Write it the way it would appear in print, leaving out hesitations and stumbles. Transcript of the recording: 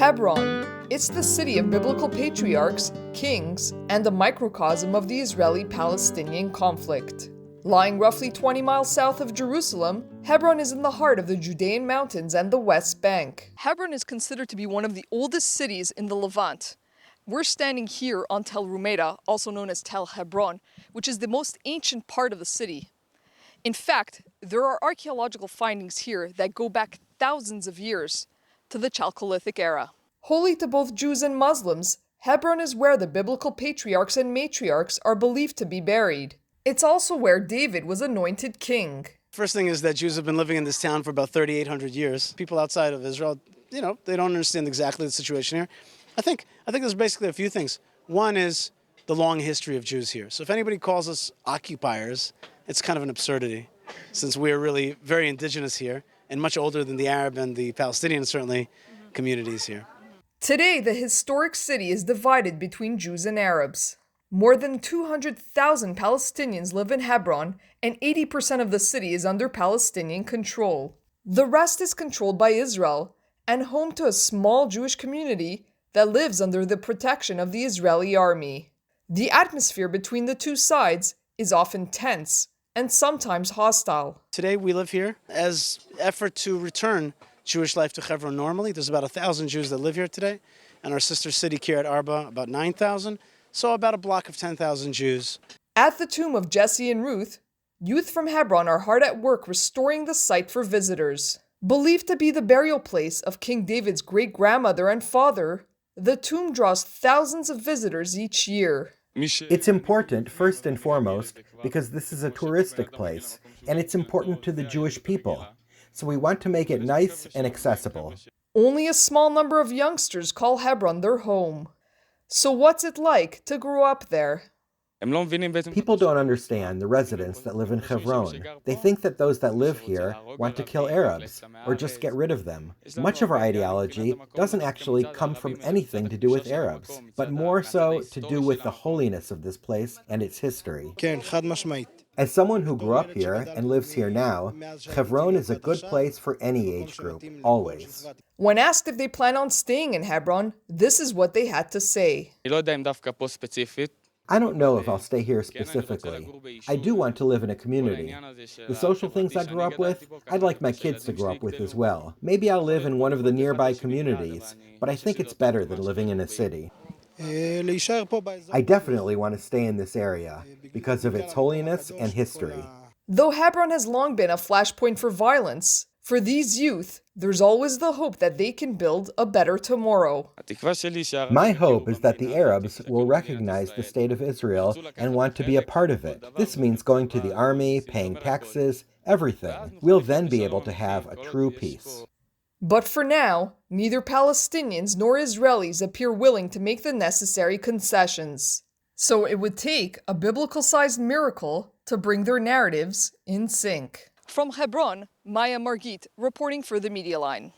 Hebron. It's the city of biblical patriarchs, kings, and a microcosm of the Israeli-Palestinian conflict. Lying roughly 20 miles south of Jerusalem, Hebron is in the heart of the Judean mountains and the West Bank. Hebron is considered to be one of the oldest cities in the Levant. We're standing here on Tel Rumeida, also known as Tel Hebron, which is the most ancient part of the city. In fact, there are archaeological findings here that go back thousands of years to the Chalcolithic era. Holy to both Jews and Muslims, Hebron is where the biblical patriarchs and matriarchs are believed to be buried. It's also where David was anointed king. First thing is that Jews have been living in this town for about 3,800 years. People outside of Israel, they don't understand exactly the situation here. I think there's basically a few things. One is the long history of Jews here. So if anybody calls us occupiers, it's kind of an absurdity, since we're really very indigenous here and much older than the Arab and the Palestinian, certainly, communities here. Today, the historic city is divided between Jews and Arabs. More than 200,000 Palestinians live in Hebron, and 80% of the city is under Palestinian control. The rest is controlled by Israel and home to a small Jewish community that lives under the protection of the Israeli army. The atmosphere between the two sides is often tense and sometimes hostile. Today we live here as effort to return Jewish life to Hebron normally. There's about 1,000 Jews that live here today, and our sister city, Kiryat Arba, about 9,000. So about a block of 10,000 Jews. At the tomb of Jesse and Ruth, youth from Hebron are hard at work restoring the site for visitors. Believed to be the burial place of King David's great-grandmother and father, the tomb draws thousands of visitors each year. It's important, first and foremost, because this is a touristic place, and it's important to the Jewish people. So we want to make it nice and accessible. Only a small number of youngsters call Hebron their home. So what's it like to grow up there? People don't understand the residents that live in Hebron. They think that those that live here want to kill Arabs or just get rid of them. Much of our ideology doesn't actually come from anything to do with Arabs, but more so to do with the holiness of this place and its history. As someone who grew up here and lives here now, Hebron is a good place for any age group, always. When asked if they plan on staying in Hebron, this is what they had to say. I don't know if I'll stay here specifically. I do want to live in a community. The social things I grew up with, I'd like my kids to grow up with as well. Maybe I'll live in one of the nearby communities, but I think it's better than living in a city. I definitely want to stay in this area because of its holiness and history. Though Hebron has long been a flashpoint for violence, for these youth, there's always the hope that they can build a better tomorrow. My hope is that the Arabs will recognize the state of Israel and want to be a part of it. This means going to the army, paying taxes, everything. We'll then be able to have a true peace. But for now, neither Palestinians nor Israelis appear willing to make the necessary concessions. So it would take a biblical-sized miracle to bring their narratives in sync. From Hebron, Maya Margit reporting for the Media Line.